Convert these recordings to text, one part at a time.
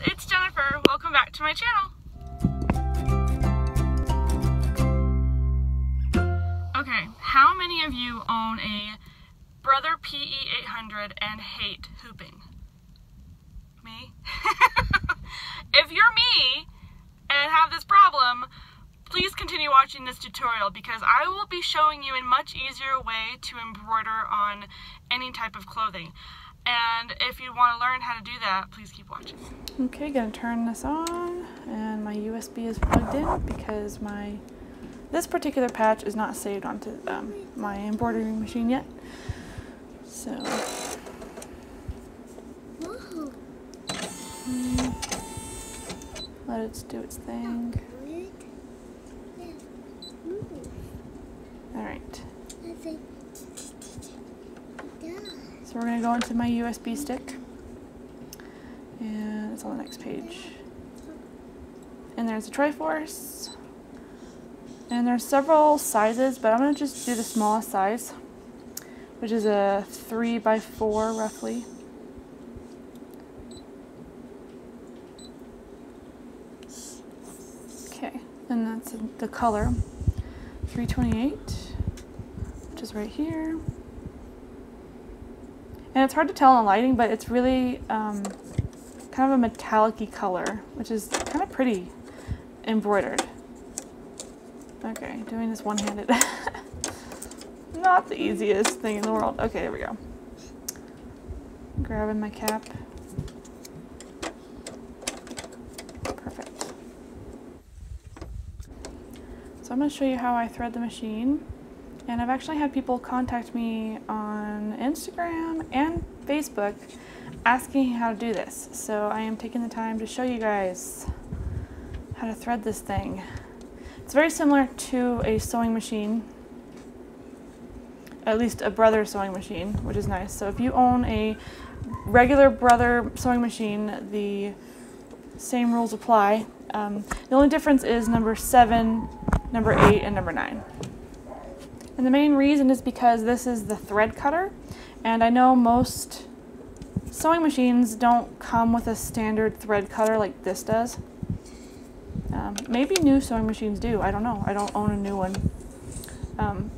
it's Jennifer. Welcome back to my channel. Okay, how many of you own a Brother PE800 and hate hooping? Me? If you're me and have this problem, please continue watching this tutorial because I will be showing you a much easier way to embroider on any type of clothing. And if you want to learn how to do that, please keep watching. Okay, gonna turn this on, and my USB is plugged in because this particular patch is not saved onto my embroidery machine yet. So let it do its thing. Alright. So we're going to go into my USB stick. And it's on the next page. And there's a Triforce. And there's several sizes, but I'm going to just do the smallest size, which is a 3x4 roughly. Okay, and that's the color 328, which is right here. And it's hard to tell in the lighting, but it's really kind of a metallic-y color, which is kind of pretty embroidered. Okay, doing this one-handed. Not the easiest thing in the world. Okay, there we go. Grabbing my cap. Perfect. So I'm going to show you how I thread the machine. And I've actually had people contact me on Instagram and Facebook asking how to do this. So I am taking the time to show you guys how to thread this thing. It's very similar to a sewing machine, at least a Brother sewing machine, which is nice. So if you own a regular Brother sewing machine, the same rules apply. The only difference is number 7, number 8, and number 9. And the main reason is because this is the thread cutter, and I know most sewing machines don't come with a standard thread cutter like this does. Maybe new sewing machines do, I don't know, I don't own a new one.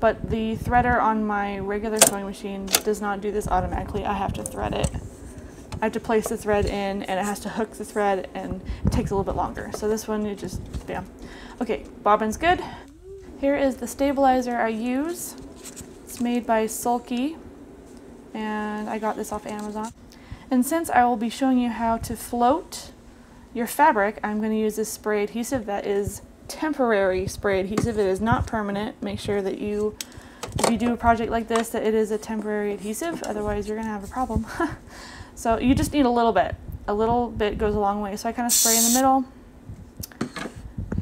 But the threader on my regular sewing machine does not do this automatically. I have to thread it. I have to place the thread in, and it has to hook the thread, and it takes a little bit longer. So this one, you just, bam. Okay, bobbin's good. Here is the stabilizer I use. It's made by Sulky, and I got this off Amazon. And since I will be showing you how to float your fabric, I'm going to use this spray adhesive that is temporary spray adhesive. It is not permanent. Make sure that if you do a project like this, that it is a temporary adhesive, otherwise you're going to have a problem. So you just need a little bit. A little bit goes a long way. So I kind of spray in the middle,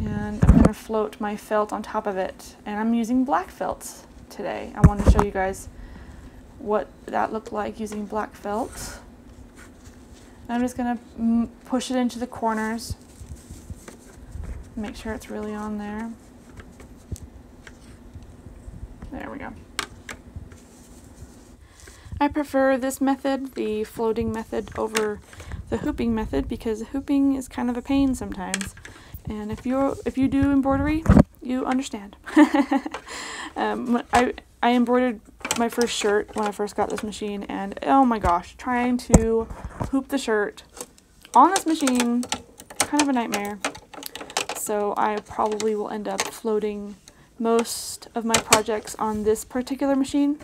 and I'm going to float my felt on top of it. And I'm using black felt today. I want to show you guys what that looked like using black felt. I'm just going to push it into the corners. Make sure it's really on there. There we go. I prefer this method, the floating method, over the hooping method because hooping is kind of a pain sometimes. And if you do embroidery, you understand. I embroidered my first shirt when I first got this machine, and oh my gosh, trying to hoop the shirt on this machine, kind of a nightmare. So I probably will end up floating most of my projects on this particular machine.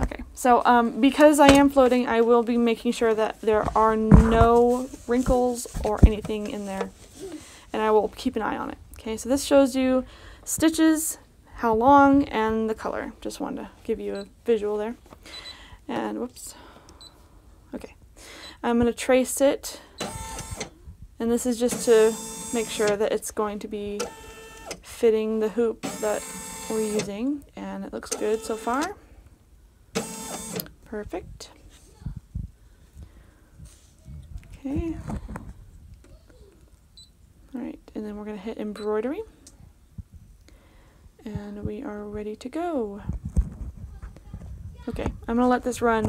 Okay, so because I am floating, I will be making sure that there are no wrinkles or anything in there, and I will keep an eye on it. Okay, so this shows you stitches, how long, and the color. Just wanted to give you a visual there. And whoops. Okay, I'm going to trace it, and this is just to make sure that it's going to be fitting the hoop that we're using, and it looks good so far. Perfect. Okay. Alright, and then we're going to hit embroidery, and we are ready to go. Okay, I'm going to let this run.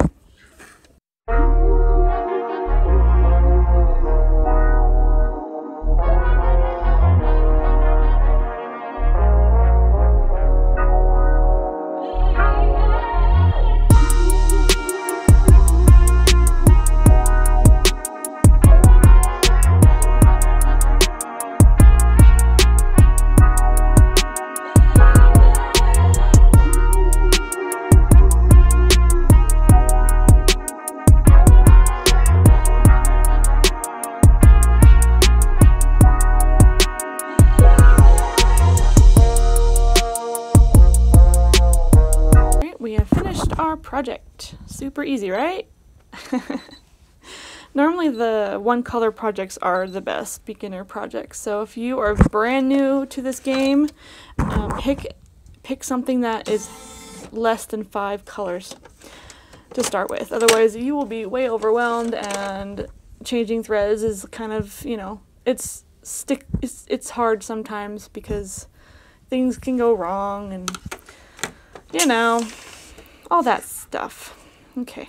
project. Super easy, right? Normally the one color projects are the best beginner projects. So if you are brand new to this game, pick something that is less than 5 colors to start with. Otherwise you will be way overwhelmed, and changing threads is kind of, you know, it's hard sometimes because things can go wrong and, you know, all that stuff. Okay,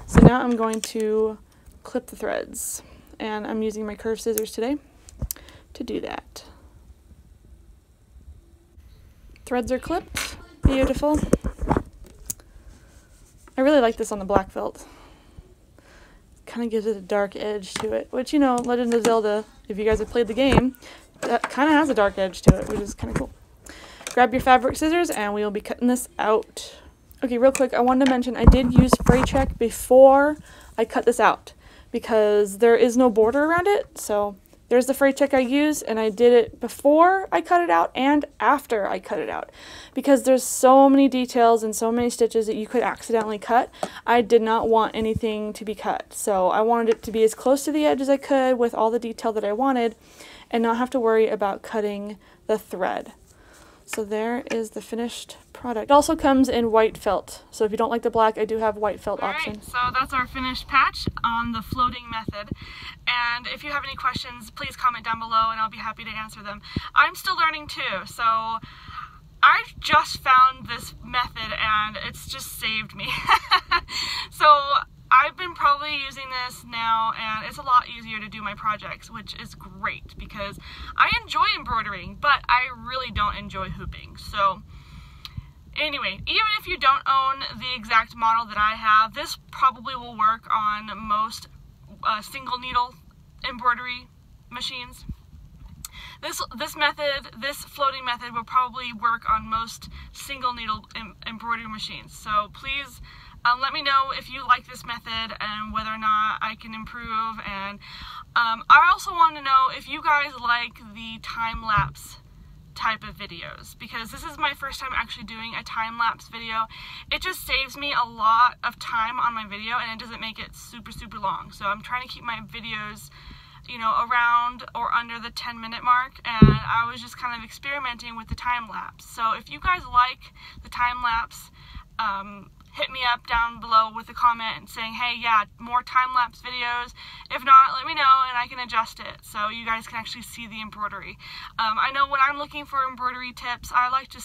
so now I'm going to clip the threads, and I'm using my curved scissors today to do that. Threads are clipped. Beautiful. I really like this on the black felt. Kind of gives it a dark edge to it, which, you know, Legend of Zelda, if you guys have played the game, that kind of has a dark edge to it, which is kind of cool. Grab your fabric scissors and we will be cutting this out. Okay, real quick, I wanted to mention I did use Fray Check before I cut this out because there is no border around it. So there's the Fray Check I used, and I did it before I cut it out and after I cut it out because there's so many details and so many stitches that you could accidentally cut. I did not want anything to be cut, so I wanted it to be as close to the edge as I could with all the detail that I wanted and not have to worry about cutting the thread. So there is the finished product. It also comes in white felt, so if you don't like the black, I do have white felt option. Alright, so that's our finished patch on the floating method. And if you have any questions, please comment down below and I'll be happy to answer them. I'm still learning too, so I just found this method and it's just saved me. So I've been probably using this now, and it's a lot easier to do my projects, which is great because I enjoy embroidering, but I really don't enjoy hooping. So anyway, even if you don't own the exact model that I have, this probably will work on most single needle embroidery machines. This method, this floating method, will probably work on most single needle embroidery machines. So please let me know if you like this method and whether or not I can improve. And I also want to know if you guys like the time-lapse type of videos, because this is my first time actually doing a time-lapse video. It just saves me a lot of time on my video and it doesn't make it super long. So I'm trying to keep my videos, you know, around or under the 10-minute mark, and I was just kind of experimenting with the time-lapse. So if you guys like the time-lapse, hit me up down below with a comment saying, hey, yeah, more time-lapse videos. If not, let me know and I can adjust it so you guys can actually see the embroidery. I know when I'm looking for embroidery tips, I like to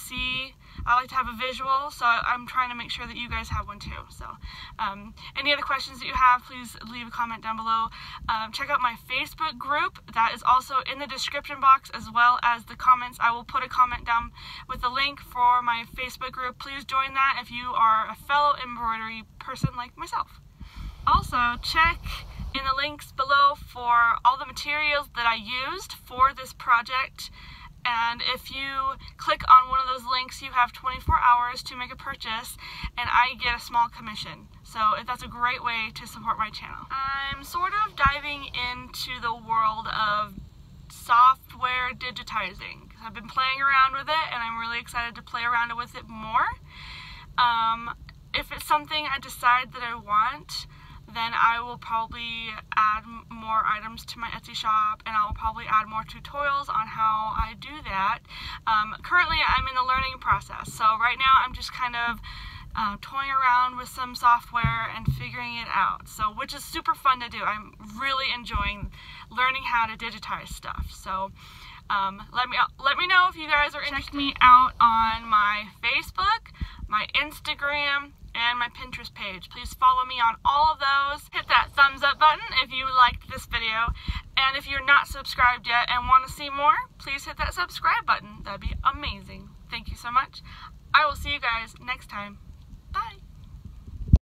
have a visual, so I'm trying to make sure that you guys have one too. So any other questions that you have, please leave a comment down below. Check out my Facebook group. That is also in the description box as well as the comments. I will put a comment down with the link for my Facebook group. Please join that if you are a fellow embroidery person like myself. Also, check in the links below for all the materials that I used for this project. And if you click on one of those links, you have 24 hours to make a purchase and I get a small commission. So that's a great way to support my channel. I'm sort of diving into the world of software digitizing. I've been playing around with it and I'm really excited to play around with it more. If it's something I decide that I want, then I will probably add more items to my Etsy shop, and I will probably add more tutorials on how I do that. Currently I'm in the learning process, so right now I'm just kind of toying around with some software and figuring it out, so which is super fun to do. I'm really enjoying learning how to digitize stuff. So let me know if you guys are interested. Check me out on my Facebook, my Instagram, and my Pinterest page. Please follow me on all of those. Hit that thumbs up button if you liked this video. And if you're not subscribed yet and want to see more, please hit that subscribe button. That'd be amazing. Thank you so much. I will see you guys next time.